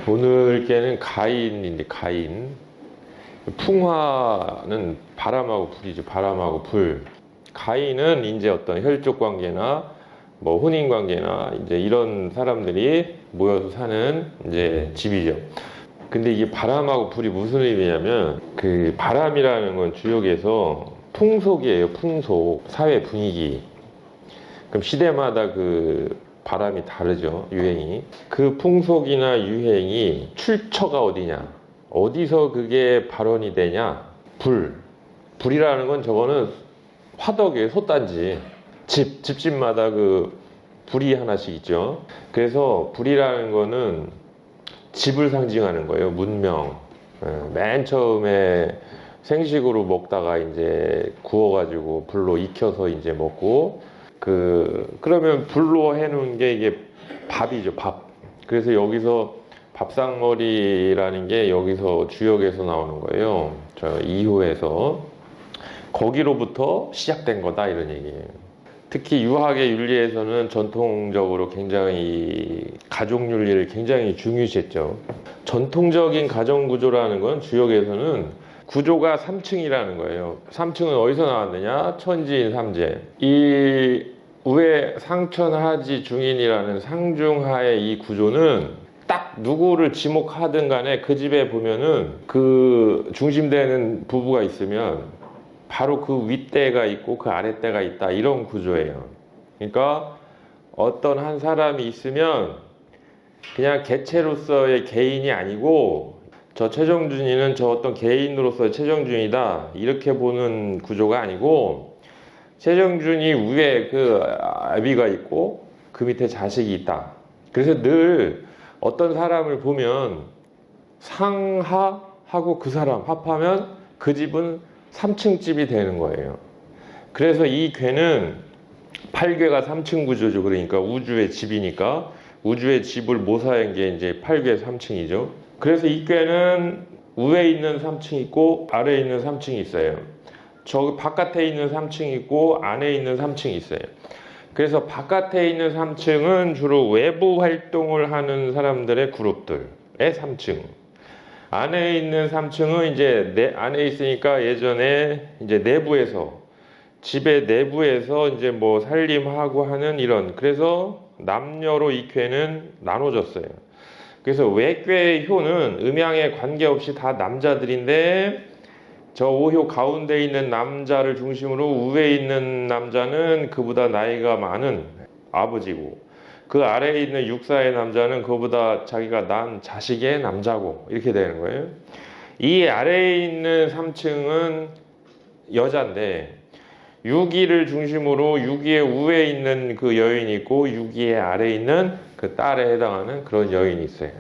오늘 게는 가인인데, 가인. 풍화는 바람하고 불이죠. 바람하고 불. 가인은 이제 어떤 혈족 관계나 뭐 혼인 관계나 이제 이런 사람들이 모여서 사는 이제 집이죠. 근데 이게 바람하고 불이 무슨 의미냐면, 그 바람이라는 건 주역에서 풍속이에요. 풍속, 사회 분위기. 그럼 시대마다 그 바람이 다르죠. 유행이. 그 풍속이나 유행이 출처가 어디냐, 어디서 그게 발원이 되냐. 불이라는 건, 저거는 화덕이에요. 솥단지. 집집마다 그 불이 하나씩 있죠. 그래서 불이라는 거는 집을 상징하는 거예요. 문명. 맨 처음에 생식으로 먹다가 이제 구워가지고 불로 익혀서 이제 먹고, 그러면 불로 해놓은 게 이게 밥이죠. 밥. 그래서 여기서 밥상머리라는 게 여기서 주역에서 나오는 거예요. 저 2호에서. 거기로부터 시작된 거다, 이런 얘기예요. 특히 유학의 윤리에서는 전통적으로 굉장히 가족 윤리를 굉장히 중요시했죠. 전통적인 가정 구조라는 건 주역에서는 구조가 3층이라는 거예요. 3층은 어디서 나왔느냐? 천지인 삼재. 이 우에 상천하지 중인이라는 상중하의 이 구조는 딱 누구를 지목하든 간에 그 집에 보면은 그 중심되는 부부가 있으면 바로 그 윗대가 있고 그 아랫대가 있다, 이런 구조예요. 그러니까 어떤 한 사람이 있으면 그냥 개체로서의 개인이 아니고, 저 최정준이는 저 어떤 개인으로서의 최정준이다, 이렇게 보는 구조가 아니고, 최정준이 위에 그 아비가 있고 그 밑에 자식이 있다. 그래서 늘 어떤 사람을 보면 상하하고 그 사람 합하면 그 집은 3층 집이 되는 거예요. 그래서 이 궤는 8궤가 3층 구조죠. 그러니까 우주의 집이니까 우주의 집을 모사한 게 이제 8궤 3층이죠. 그래서 이 궤는 위에 있는 3층이 있고 아래에 있는 3층이 있어요. 저 바깥에 있는 3층이 있고 안에 있는 3층이 있어요. 그래서 바깥에 있는 3층은 주로 외부 활동을 하는 사람들의 그룹들의 3층. 안에 있는 3층은 이제 안에 있으니까 예전에 이제 내부에서, 집의 내부에서 이제 뭐 살림하고 하는 이런, 그래서 남녀로 이 궤는 나눠졌어요. 그래서 외궤 효는 음양에 관계없이 다 남자들인데, 저 5효 가운데 있는 남자를 중심으로 위에 있는 남자는 그보다 나이가 많은 아버지고, 그 아래에 있는 육사의 남자는 그보다 자기가 낳은 자식의 남자고, 이렇게 되는 거예요. 이 아래에 있는 3층은 여자인데, 6위를 중심으로 6위의 위에 있는 그 여인이 있고 6위의 아래에 있는 그 딸에 해당하는 그런 여인이 있어요.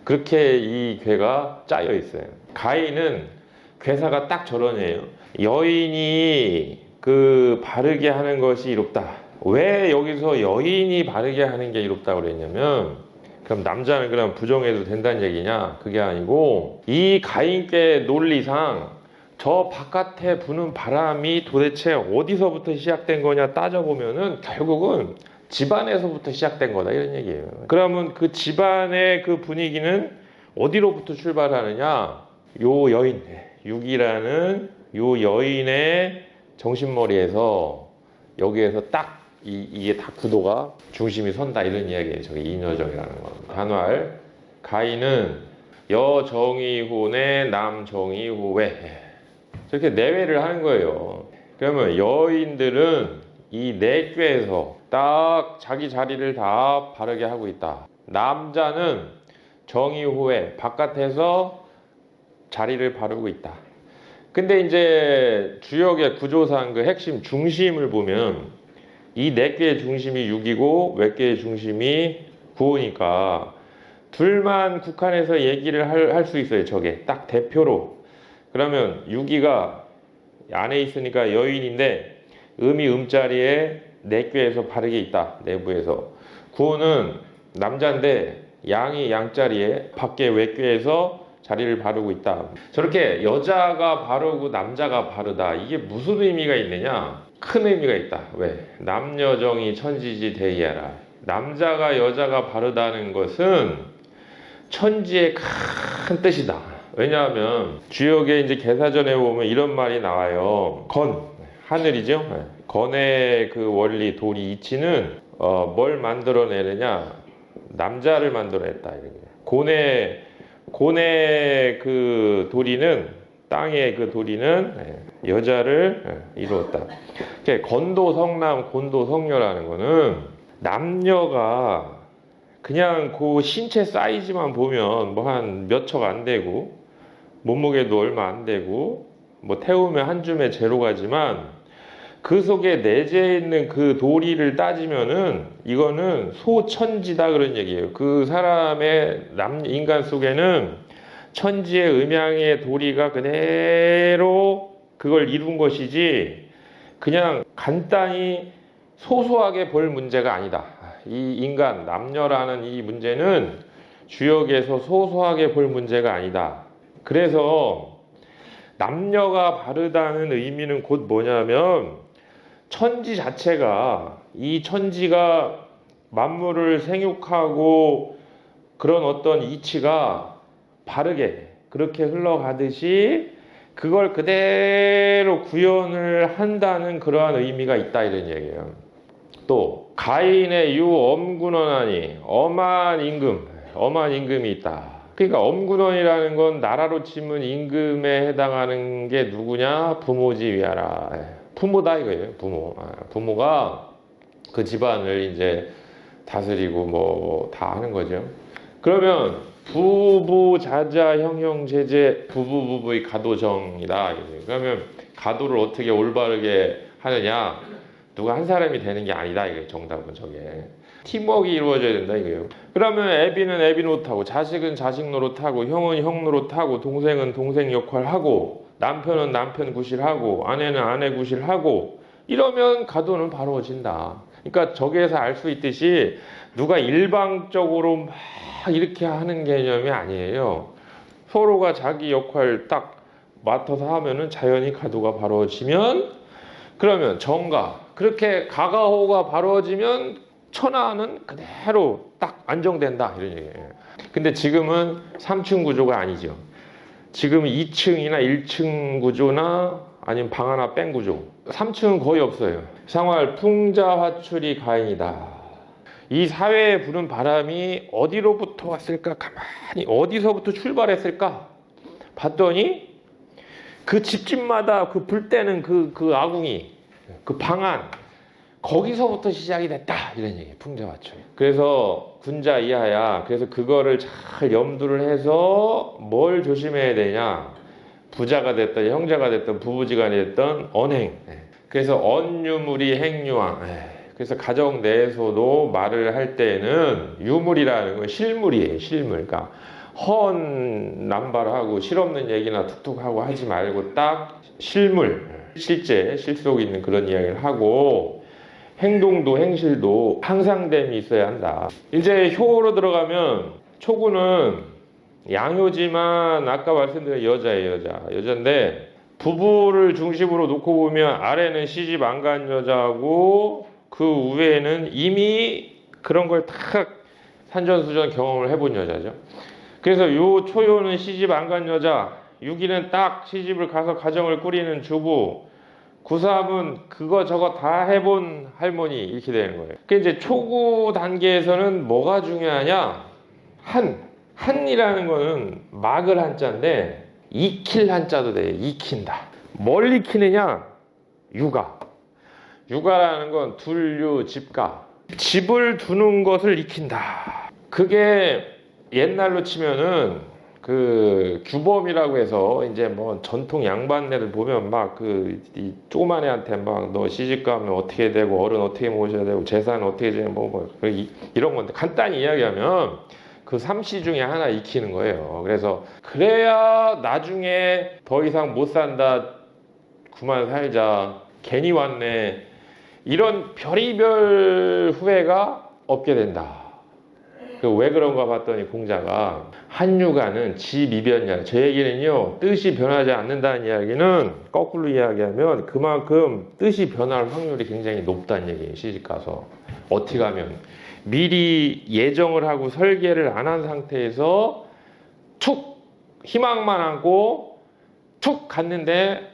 그렇게 이 궤가 짜여 있어요. 가인은 괴사가 딱 저런 애예요. 여인이 그 바르게 하는 것이 이롭다. 왜 여기서 여인이 바르게 하는 게 이롭다고 그랬냐면, 그럼 남자는 그럼 부정해도 된다는 얘기냐? 그게 아니고, 이 가인께 논리상 저 바깥에 부는 바람이 도대체 어디서부터 시작된 거냐 따져보면은 결국은 집안에서부터 시작된 거다, 이런 얘기예요. 그러면 그 집안의 그 분위기는 어디로부터 출발하느냐? 요 여인, 6이라는 요 여인의 정신머리에서, 여기에서 딱 이게 다 구도가 중심이 선다, 이런 이야기예요. 저기 인여정이라는 거. 단왈 가인은 여정이후내 남정이후외, 저렇게 내외를 하는 거예요. 그러면 여인들은 이 네 꾀에서 딱 자기 자리를 다 바르게 하고 있다. 남자는 정이후에 바깥에서 자리를 바르고 있다. 근데 이제 주역의 구조상 그 핵심 중심을 보면 이 네 개의 중심이 6이고 외개의 중심이 9호니까 둘만 국한해서 얘기를 할 수 있어요. 저게 딱 대표로. 그러면 6위가 안에 있으니까 여인인데 음이 음자리에 네 개에서 바르게 있다. 내부에서. 9호는 남자인데 양이 양자리에 밖에 외괴에서 자리를 바르고 있다. 저렇게 여자가 바르고 남자가 바르다. 이게 무슨 의미가 있느냐? 큰 의미가 있다. 왜? 남여정이 천지지 대이하라. 남자가 여자가 바르다는 것은 천지의 큰 뜻이다. 왜냐하면 주역에 이제 개사전에 보면 이런 말이 나와요. 건, 하늘이죠. 건의 그 원리 도리 이치는 뭘 만들어내느냐, 남자를 만들어냈다. 곤의 그 도리는, 땅의 그 도리는 여자를 이루었다. 건도 성남, 곤도 성녀라는 거는 남녀가 그냥 그 신체 사이즈만 보면 뭐 한 몇 척 안 되고 몸무게도 얼마 안 되고 뭐 태우면 한 줌에 제로 가지만 그 속에 내재 있는 그 도리를 따지면은 이거는 소천지다 그런 얘기예요. 그 사람의 인간 속에는 천지의 음양의 도리가 그대로 그걸 이룬 것이지 그냥 간단히 소소하게 볼 문제가 아니다. 이 인간 남녀라는 이 문제는 주역에서 소소하게 볼 문제가 아니다. 그래서 남녀가 바르다는 의미는 곧 뭐냐면 천지 자체가 이 천지가 만물을 생육하고 그런 어떤 이치가 바르게 그렇게 흘러가듯이 그걸 그대로 구현을 한다는 그러한 의미가 있다 이런 얘기예요. 또 가인의 유 엄군원하니 엄한 임금이 있다. 그러니까 엄군원이라는 건 나라로 치면 임금에 해당하는 게 누구냐? 부모지 위하라. 부모다 이거예요. 부모가 그 집안을 이제 다스리고 뭐 다 하는 거죠. 그러면 부부 자자 형형 제제 부부의 가도정이다. 그러면 가도를 어떻게 올바르게 하느냐? 누가 한 사람이 되는 게 아니다. 이게 정답은 저게. 팀워크가 이루어져야 된다 이거예요. 그러면 애비는 애비 노릇하고 자식은 자식 노릇하고 형은 형 노릇하고 동생은 동생 역할하고 남편은 남편 구실하고 아내는 아내 구실하고 이러면 가도는 바로워진다. 그러니까 저기에서 알 수 있듯이 누가 일방적으로 막 이렇게 하는 개념이 아니에요. 서로가 자기 역할 딱 맡아서 하면은 자연히 가도가 바로워지면 그러면 정가 그렇게 가가호가 바로워지면 천하는 그대로 딱 안정된다 이런 얘기예요. 근데 지금은 3층 구조가 아니죠. 지금 2층이나 1층 구조나 아니면 방 하나 뺀 구조. 3층은 거의 없어요. 상활 풍자화출이 가인이다. 이 사회에 부는 바람이 어디로부터 왔을까? 가만히 어디서부터 출발했을까? 봤더니 그 집집마다 그 불 때는 그 아궁이 그 방안 거기서부터 시작이 됐다 이런 얘기예요. 풍자화출. 그래서 군자 이하야. 그래서 그거를 잘 염두를 해서 뭘 조심해야 되냐? 부자가 됐든 형제가 됐든 부부지간이 됐든 언행. 그래서 언유물이 행유왕. 그래서 가정 내에서도 말을 할 때는 유물이라는 건 실물이에요. 실물. 그러니까 헌 남발하고 실없는 얘기나 툭툭하고 하지 말고 딱 실물, 실제 실속 있는 그런 이야기를 하고 행동도 행실도 항상됨이 있어야 한다. 이제 효로 들어가면 초구는 양효지만 아까 말씀드린 여자예요. 여자인데 부부를 중심으로 놓고 보면 아래는 시집 안 간 여자고 그 위에는 이미 그런 걸 다 산전수전 경험을 해본 여자죠. 그래서 요 초요는 시집 안 간 여자, 6위는 딱 시집을 가서 가정을 꾸리는 주부, 9, 3은 그거 저거 다 해본 할머니 이렇게 되는 거예요. 그 이제 초구 단계에서는 뭐가 중요하냐? 한이라는 거는 막을 한자인데 익힐 한자도 돼요. 익힌다. 뭘 익히느냐? 육아라는 건 둘유 집가. 집을 두는 것을 익힌다. 그게 옛날로 치면은 그 규범이라고 해서 이제 뭐 전통 양반네들 보면 막 이 조그만 애한테 막 너 시집 가면 어떻게 되고 어른 어떻게 모셔야 되고 재산 어떻게 되고 뭐 이런 건데 간단히 이야기하면 그 3시 중에 하나 익히는 거예요. 그래서 그래야 나중에 더 이상 못 산다 그만 살자 괜히 왔네 이런 별의별 후회가 없게 된다. 왜 그런가 봤더니 공자가 한유가는 지미변냐. 제 얘기는요, 뜻이 변하지 않는다는 이야기는 거꾸로 이야기하면 그만큼 뜻이 변할 확률이 굉장히 높다는 얘기예요. 시집가서 어떻게 하면 미리 예정을 하고 설계를 안 한 상태에서 툭 희망만 안고 툭 갔는데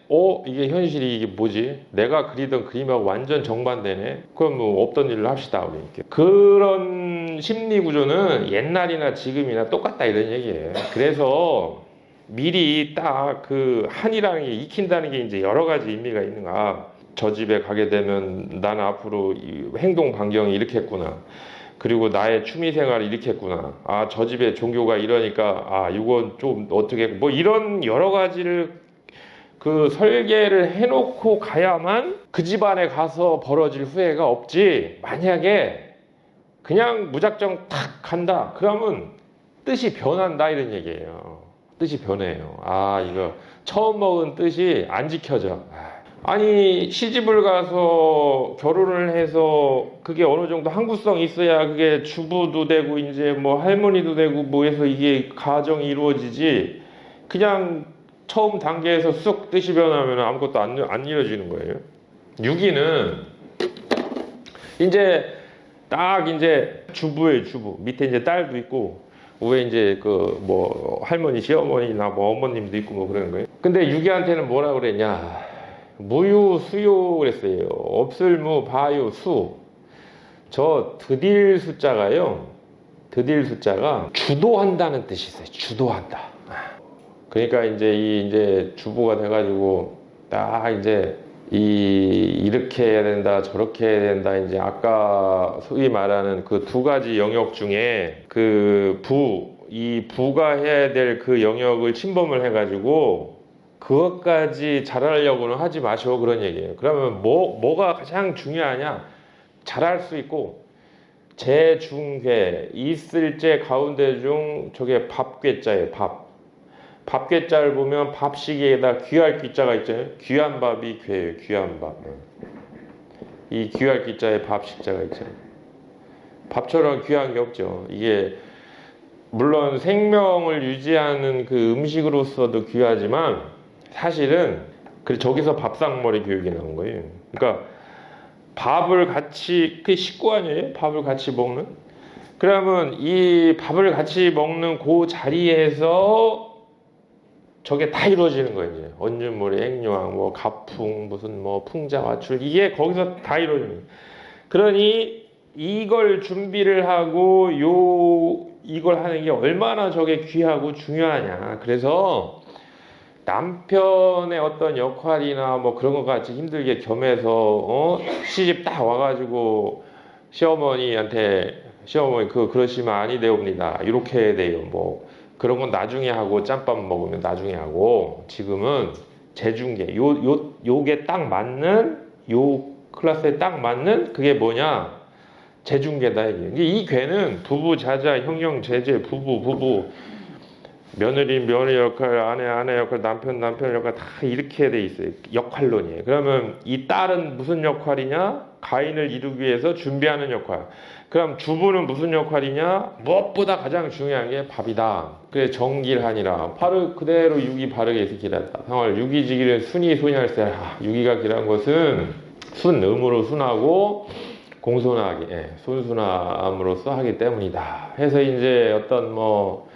이게 현실이 이게 뭐지? 내가 그리던 그림하고 완전 정반대네. 그럼 뭐 없던 일을 합시다. 그런 심리 구조는 옛날이나 지금이나 똑같다 이런 얘기예요. 그래서 미리 딱 그 한이라는 게 익힌다는 게 이제 여러 가지 의미가 있는가. 저 집에 가게 되면 나는 앞으로 이 행동 반경이 이렇게 했구나. 그리고 나의 취미 생활이 이렇게 했구나. 저 집에 종교가 이러니까 이건 좀 어떻게 뭐 이런 여러 가지를 그 설계를 해놓고 가야만 그 집안에 가서 벌어질 후회가 없지. 만약에 그냥 무작정 탁 간다. 그러면 뜻이 변한다 이런 얘기예요. 뜻이 변해요. 이거 처음 먹은 뜻이 안 지켜져. 아니 시집을 가서 결혼을 해서 그게 어느 정도 항구성이 있어야 그게 주부도 되고 이제 뭐 할머니도 되고 뭐 해서 이게 가정이 이루어지지. 그냥 처음 단계에서 쑥 뜻이 변하면 아무것도 안 이루어지는 거예요. 유기는 이제 딱 이제 주부예요. 주부 밑에 이제 딸도 있고 위에 이제 그 뭐 할머니 시어머니나 뭐 어머님도 있고 뭐 그러는 거예요. 근데 유기한테는 뭐라 그랬냐? 무유 수요 그랬어요. 없을 무 바유 수. 저 드딜 숫자가요. 드딜 숫자가 주도한다는 뜻이 있어요. 주도한다. 그러니까 이제 주부가 돼가지고 딱 이제 이렇게 해야 된다 저렇게 해야 된다. 이제 아까 소위 말하는 그 두 가지 영역 중에 그 이 부가 해야 될 그 영역을 침범을 해가지고 그것까지 잘하려고는 하지 마시오 그런 얘기예요. 그러면 뭐가 가장 중요하냐? 잘할 수 있고 재중괴 있을제 가운데 중 저게 밥괴자예요. 밥괴자를 보면 밥시기에다 귀할 귀자가 있잖아요. 귀한 밥이 괴예요. 귀한 밥. 이 귀할 귀자에 밥식자가 있잖아요. 밥처럼 귀한 게 없죠. 이게 물론 생명을 유지하는 그 음식으로서도 귀하지만 사실은 저기서 밥상머리 교육이 나온 거예요. 그러니까 밥을 같이 그게 식구 아니에요? 밥을 같이 먹는. 그러면 이 밥을 같이 먹는 그 자리에서 저게 다 이루어지는 거예요. 이제 언주머리, 액류왕, 뭐 가풍, 무슨 뭐 풍자화출 이게 거기서 다 이루어지는 거예요. 그러니 이걸 준비를 하고 이걸 하는 게 얼마나 저게 귀하고 중요하냐. 그래서 남편의 어떤 역할이나 뭐 그런 것 같이 힘들게 겸해서 시집 딱 와가지고 시어머니 그러시면 아니 되옵니다. 이렇게 해야 돼요. 뭐 그런 건 나중에 하고 짬밥 먹으면 나중에 하고 지금은 재중계 요게 딱 맞는 요 클래스에 딱 맞는 그게 뭐냐 재중계다 이게. 이 괴는 부부 자자 형형 제제 부부 며느리 역할, 아내 역할, 남편 역할 다 이렇게 돼 있어요. 역할론이에요. 그러면 이 딸은 무슨 역할이냐? 가인을 이루기 위해서 준비하는 역할. 그럼 주부는 무슨 역할이냐? 무엇보다 가장 중요한 게 밥이다. 그래 정길하니라. 바로 그대로 육이 바르게 지키란다. 상월 육이지기를 순이 소이할세. 육이가 기란 것은 순음으로 순하고 공손하게 순순함으로써 하기 때문이다. 해서 이제 어떤 뭐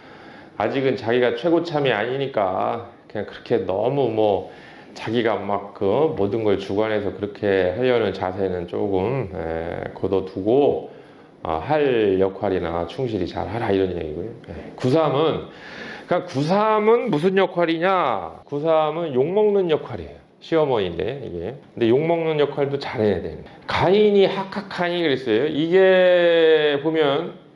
아직은 자기가 최고참이 아니니까 그냥 그렇게 너무 뭐 자기가 막 그 모든 걸 주관해서 그렇게 하려는 자세는 조금 거둬두고 할 역할이나 충실히 잘 하라 이런 얘기고요. 구삼은 무슨 역할이냐? 구삼은 욕먹는 역할이에요. 시어머니인데 이게. 근데 욕먹는 역할도 잘해야 돼요. 가인이 학학하니 그랬어요. 이게 보면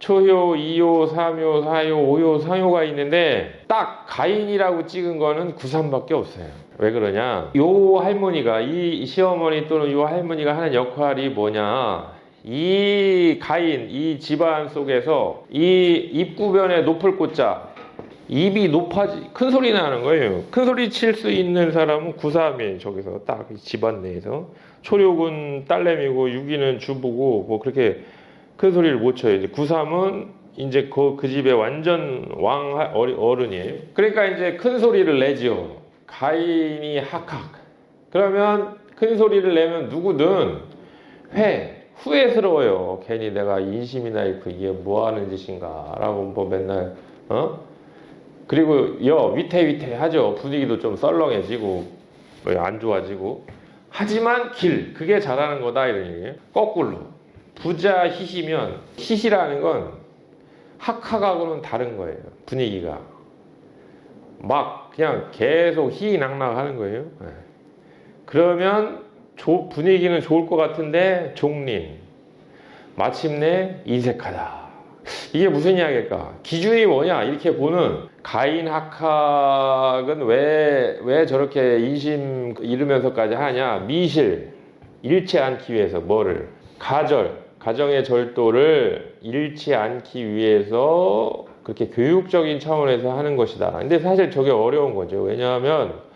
초효, 2효, 3효, 4효, 5효, 상효가 있는데 딱 가인이라고 찍은 거는 구삼밖에 없어요. 왜 그러냐? 요 할머니가 이 시어머니 또는 요 할머니가 하는 역할이 뭐냐? 이 가인, 이 집안 속에서 이 입구변에 높을 꽂자 입이 큰 소리 나는 거예요. 큰 소리 칠 수 있는 사람은 구삼이에요. 저기서 딱 집안 내에서 초력은 딸내미고 유기는 주부고 뭐 그렇게 큰 소리를 못 쳐요. 이제 구삼은 이제 그 집에 완전 어른이에요. 그러니까 이제 큰 소리를 내지요. 가인이 학학. 그러면 큰 소리를 내면 누구든 후회스러워요. 괜히 내가 인심이나 잃고 이게 뭐 하는 짓인가 라고 뭐 맨날 그리고 위태위태하죠. 분위기도 좀 썰렁해지고 안 좋아지고. 하지만 그게 잘하는 거다 이런 얘기예요. 거꾸로 부자 희시면, 희시라는 건 학학하고는 다른 거예요. 분위기가 막 그냥 계속 희희낙낙 하는 거예요. 그러면 분위기는 좋을 것 같은데 종린, 마침내 인색하다. 이게 무슨 이야기일까? 기준이 뭐냐? 이렇게 보는 가인 학학은 왜 저렇게 인심 잃으면서까지 하냐? 미실, 잃지 않기 위해서 뭐를? 가정의 절도를 잃지 않기 위해서 그렇게 교육적인 차원에서 하는 것이다. 근데 사실 저게 어려운 거죠. 왜냐하면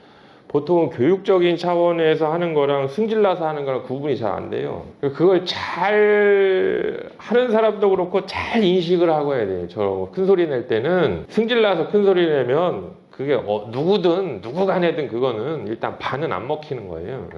보통은 교육적인 차원에서 하는 거랑 승질나서 하는 거랑 구분이 잘 안 돼요. 그걸 잘 하는 사람도 그렇고 잘 인식을 하고 해야 돼요. 저 큰 소리 낼 때는 승질나서 큰 소리 내면 그게 누구든 누구가 내든 그거는 일단 반은 안 먹히는 거예요.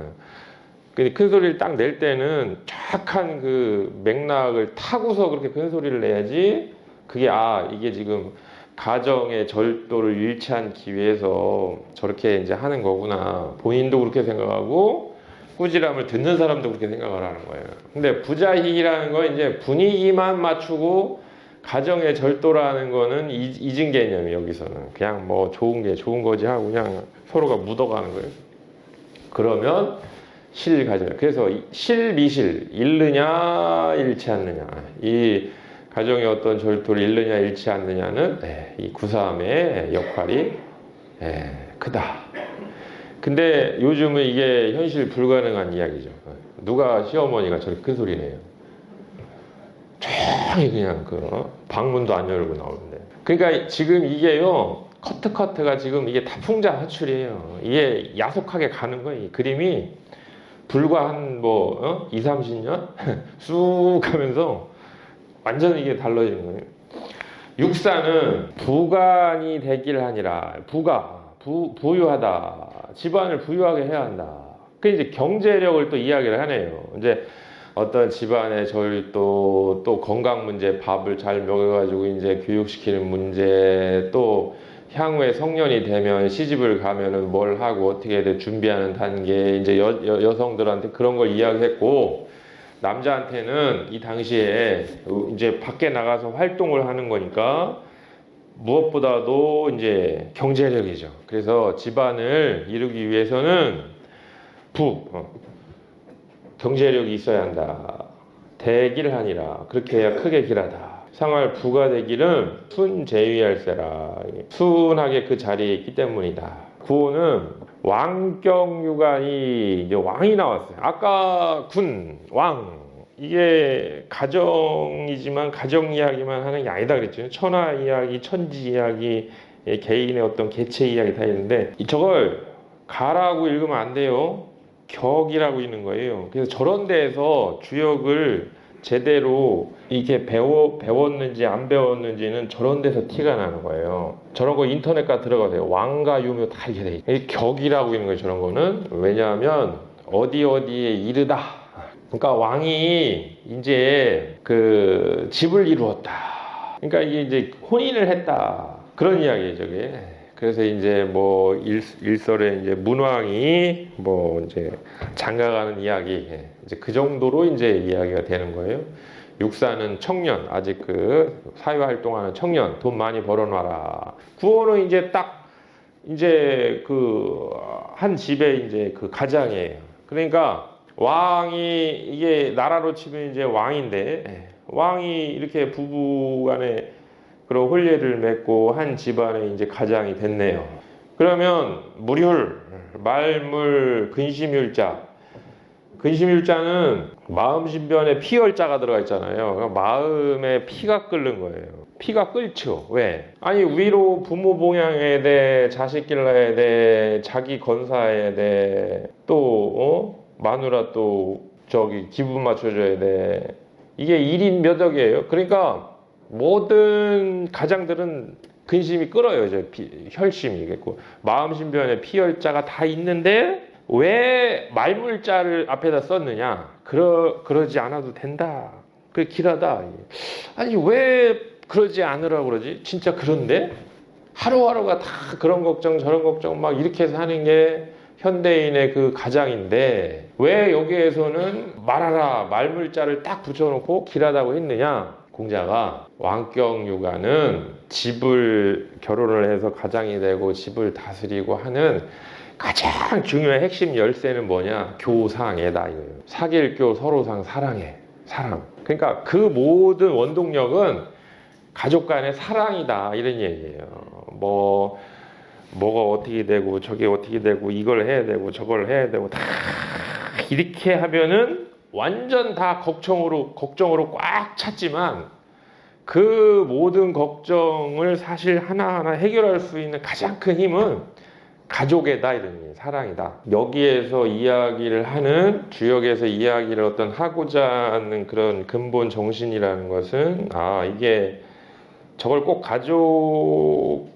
근데 큰 소리를 딱 낼 때는 정확한 그 맥락을 타고서 그렇게 큰 소리를 내야지 그게 이게 지금 가정의 절도를 잃지 않기 위해서 저렇게 이제 하는 거구나. 본인도 그렇게 생각하고 꾸지람을 듣는 사람도 그렇게 생각을 하는 거예요. 근데 부자희라는 건 이제 분위기만 맞추고 가정의 절도라는 거는 잊은 개념이에요. 여기서는 그냥 뭐 좋은 게 좋은 거지 하고 그냥 서로가 묻어가는 거예요. 그러면 실가정. 그래서 실미실, 잃느냐 잃지 않느냐, 이 가정의 어떤 절도를 잃느냐 잃지 않느냐는 이 구사함의 역할이 크다. 근데 요즘은 이게 현실 불가능한 이야기죠. 누가 시어머니가 저렇게 큰 소리 내요. 조용히 그냥 방문도 안 열고 나오는데. 그러니까 지금 이게요, 커트가 지금 이게 다 풍자화출이에요. 이게 야속하게 가는 거예요. 이 그림이 불과 한 2, 30년 쑥 가면서 완전 이게 달라지는 거예요. 육사는 부관이 되길 하니라. 부유하다. 집안을 부유하게 해야 한다. 그 이제 경제력을 또 이야기를 하네요. 이제 어떤 집안의 절도, 또 건강 문제, 밥을 잘 먹여가지고 이제 교육시키는 문제, 또 향후에 성년이 되면 시집을 가면은 뭘 하고 어떻게 돼 준비하는 단계, 이제 여성들한테 그런 걸 이야기했고, 남자한테는 이 당시에 이제 밖에 나가서 활동을 하는 거니까 무엇보다도 이제 경제력이죠. 그래서 집안을 이루기 위해서는 경제력이 있어야 한다. 대기를 하니라. 그렇게 해야 크게 길하다. 상할 부가 되기는 순제위할세라. 순하게 그 자리에 있기 때문이다. 구호는 왕경유관이 이제 왕이 나왔어요. 아까 왕. 이게 가정이지만 가정 이야기만 하는 게 아니다 그랬죠. 천하 이야기, 천지 이야기, 개인의 어떤 개체 이야기 다 있는데 저걸 가라고 읽으면 안 돼요. 격이라고 있는 거예요. 그래서 저런 데에서 주역을 제대로 이렇게 배웠는지 안 배웠는지는 저런 데서 티가 나는 거예요. 저런 거 인터넷 가 들어가세요. 왕과 유묘 다 이렇게 돼 있어요. 격이라고 있는 거예요. 저런 거는. 왜냐하면 어디에 이르다. 그러니까 왕이 이제 그 집을 이루었다. 그러니까 이게 이제 혼인을 했다. 그런 이야기예요, 저게. 그래서 이제 뭐 일설에 이제 문왕이 뭐 이제 장가가는 이야기, 이제 그 정도로 이제 이야기가 되는 거예요. 육사는 청년, 아직 그 사회활동하는 청년, 돈 많이 벌어놔라. 구호는 이제 딱 이제 그 한 집에 이제 그 가장이에요. 그러니까 왕이 이게 나라로 치면 이제 왕인데 왕이 이렇게 부부간에 그런 혼례를 맺고 한 집안의 이제 가장이 됐네요. 그러면 무률, 말물, 근심율자. 근심율자는 마음신변에 피열자가 들어가 있잖아요. 그러니까 마음에 피가 끓는 거예요. 피가 끓죠. 왜? 아니 위로 부모 봉양해야 돼, 자식 길러야 돼, 자기 건사해야 돼, 또 마누라 또 기분 맞춰줘야 돼. 이게 1인 몇 억이에요. 그러니까 모든 가장들은 근심이 끓어요. 혈심이 있고 마음신변에 피혈자가 다 있는데 왜 말물자를 앞에다 썼느냐? 그러지 않아도 된다. 그 길하다. 아니 왜 그러지 않으라고 그러지? 진짜 그런데 하루하루가 다 그런 걱정 저런 걱정 막 이렇게 해서 하는 게 현대인의 그 가장인데 왜 여기에서는 말하라 말물자를 딱 붙여놓고 길하다고 했느냐? 공자가 왕격 육아는 집을 결혼을 해서 가장이 되고 집을 다스리고 하는 가장 중요한 핵심 열쇠는 뭐냐? 교상애다 이거예요. 사길교 서로상 사랑해. 사랑. 그러니까 그 모든 원동력은 가족 간의 사랑이다 이런 얘기예요. 뭐가 어떻게 되고 저게 어떻게 되고 이걸 해야 되고 저걸 해야 되고 다 이렇게 하면은 완전 다 걱정으로 꽉 찼지만 그 모든 걱정을 사실 하나하나 해결할 수 있는 가장 큰 힘은 가족에다 이런 얘기, 사랑이다. 여기에서 이야기를 하는 주역에서 이야기를 어떤 하고자 하는 그런 근본 정신이라는 것은 이게 저걸 꼭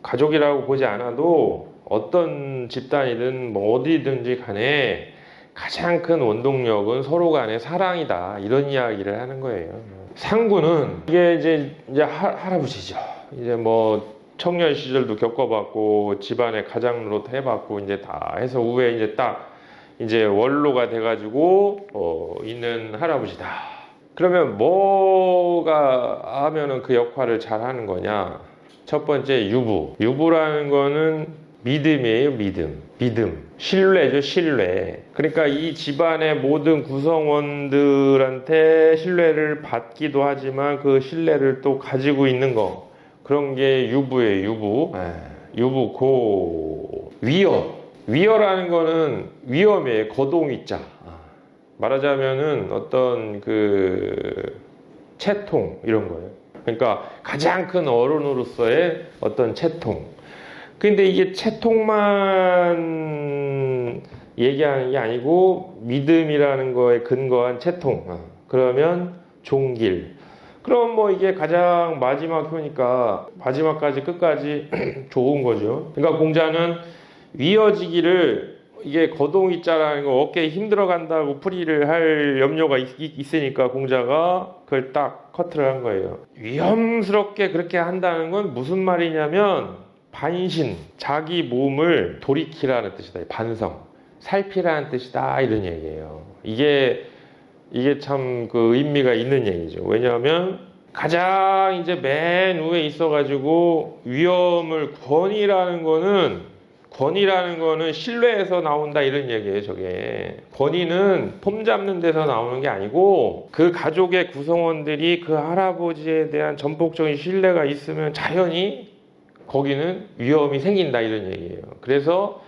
가족이라고 보지 않아도 어떤 집단이든 뭐 어디든지 간에 가장 큰 원동력은 서로 간의 사랑이다. 이런 이야기를 하는 거예요. 상구는 이게 이제 할아버지죠. 이제 뭐 청년 시절도 겪어봤고 집안의 가장 노릇 해봤고 이제 다 해서 후에 이제 딱 이제 원로가 돼가지고 있는 할아버지다. 그러면 뭐가 하면은 그 역할을 잘 하는 거냐? 첫 번째 유부라는 거는 믿음이에요. 믿음. 신뢰죠. 신뢰. 그러니까 이 집안의 모든 구성원들한테 신뢰를 받기도 하지만 그 신뢰를 또 가지고 있는 거. 그런 게 유부예요. 유부고 위어라는 거는 위험이에요. 거동이자. 말하자면은 어떤 그 채통 이런 거예요. 그러니까 가장 큰 어른으로서의 어떤 채통. 근데 이게 채통만 얘기하는 게 아니고 믿음이라는 거에 근거한 채통. 그러면 종길. 그럼 뭐 이게 가장 마지막 효니까 마지막까지 끝까지 좋은 거죠. 그러니까 공자는 위어지기를 이게 거동이자라는 거 어깨에 힘들어 간다고 풀이를 할 염려가 있으니까 공자가 그걸 딱 커트를 한 거예요. 위험스럽게 그렇게 한다는 건 무슨 말이냐면 반신, 자기 몸을 돌이키라는 뜻이다. 반성, 살피라는 뜻이다. 이런 얘기예요. 이게 참 그 의미가 있는 얘기죠. 왜냐하면 가장 이제 맨 위에 있어가지고 위험을 권위라는 거는 신뢰에서 나온다 이런 얘기예요. 저게 권위는 폼 잡는 데서 나오는 게 아니고 그 가족의 구성원들이 그 할아버지에 대한 전폭적인 신뢰가 있으면 자연히 거기는 위험이 생긴다 이런 얘기예요. 그래서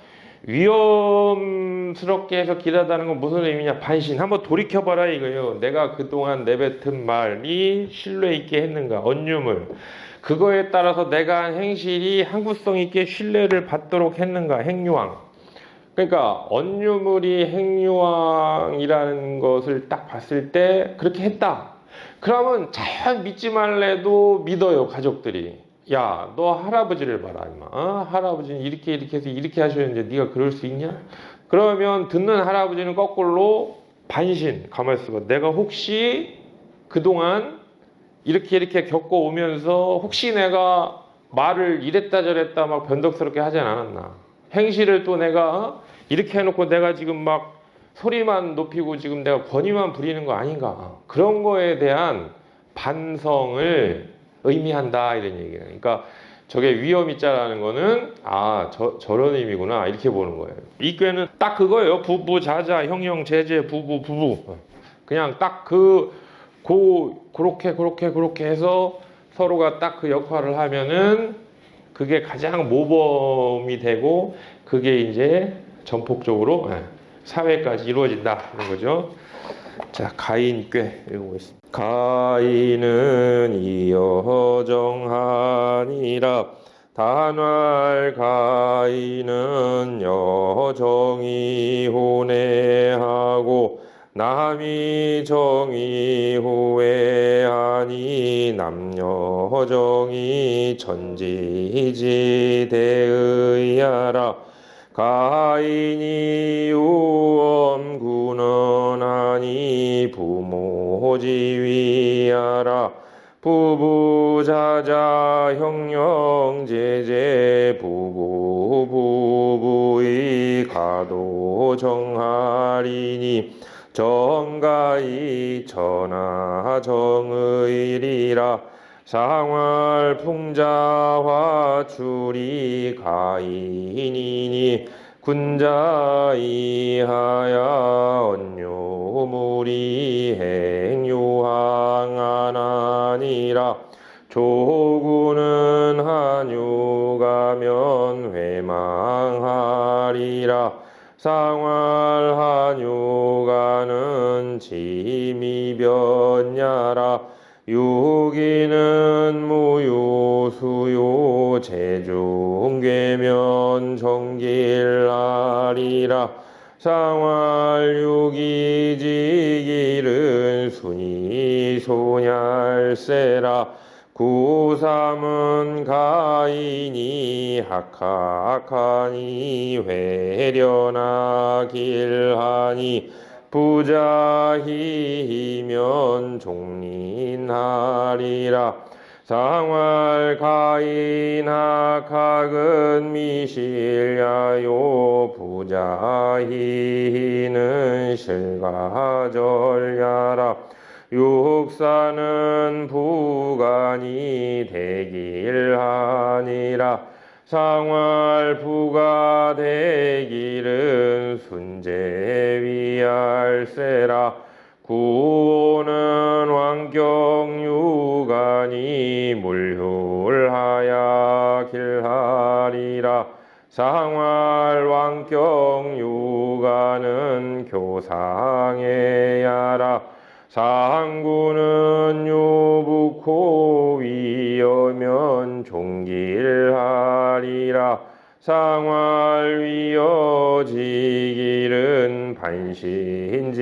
위험스럽게 해서 길하다는 건 무슨 의미냐? 반신. 한번 돌이켜봐라 이거예요. 내가 그동안 내뱉은 말이 신뢰 있게 했는가? 언유물. 그거에 따라서 내가 한 행실이 항구성 있게 신뢰를 받도록 했는가? 행유왕. 그러니까 언유물이 행유왕이라는 것을 딱 봤을 때 그렇게 했다. 그러면 자연 믿지 말래도 믿어요. 가족들이. 야, 너 할아버지를 봐라, 임마. 할아버지는 이렇게 해서 이렇게 하셨는데 네가 그럴 수 있냐? 그러면 듣는 할아버지는 거꾸로 반신, 가만히 있어봐. 내가 혹시 그동안 이렇게 겪어오면서 혹시 내가 말을 이랬다 저랬다 막 변덕스럽게 하진 않았나? 행실을 또 내가 이렇게 해놓고 내가 지금 막 소리만 높이고 지금 내가 권위만 부리는 거 아닌가? 그런 거에 대한 반성을 의미한다 이런 얘기예요. 그러니까 저게 위험이자라는 거는 저런 의미구나 이렇게 보는 거예요. 이 꾀는 딱 그거예요. 부부 자자 형형 제제 부부 그냥 딱 그렇게 해서 서로가 딱 그 역할을 하면은 그게 가장 모범이 되고 그게 이제 전폭적으로 사회까지 이루어진다 그런 거죠. 자, 가인꾀 읽어보겠습니다. 가인은 이여정하니라. 단활 가인은 여정이 혼애하고 남이 정이 후회하니 남녀 허정이 천지지대의하라. 가인이 우엄군원하니 부모지위하라. 부부자자 형령제제 부부의 가도정하리니 정가이 천하정의리라. 상활풍자화출이 가인이니 군자이하야 언요무리 행유항하나니라. 조구는 한유가면 회망하리라. 상활한유가는 지미변야라. 유기는 무유수요 제중괴면 정길하리라. 상활유기지길은 순이소얄세라. 구삼은 가인이 학학하니 회련하길하니 부자희면 종린하리라. 상활 가인 학학은 미실야요 부자희는 실가절야라. 육사는 부간이 되길하니라. 상활 부가 되기는 순재위할세라. 구오는 왕경유간이 물휼하야 길하리라. 상활 왕경유간은 교상해야라. 상구는 유북호 위여면 종길하리라. 상활 위여지길은 반신지위해라.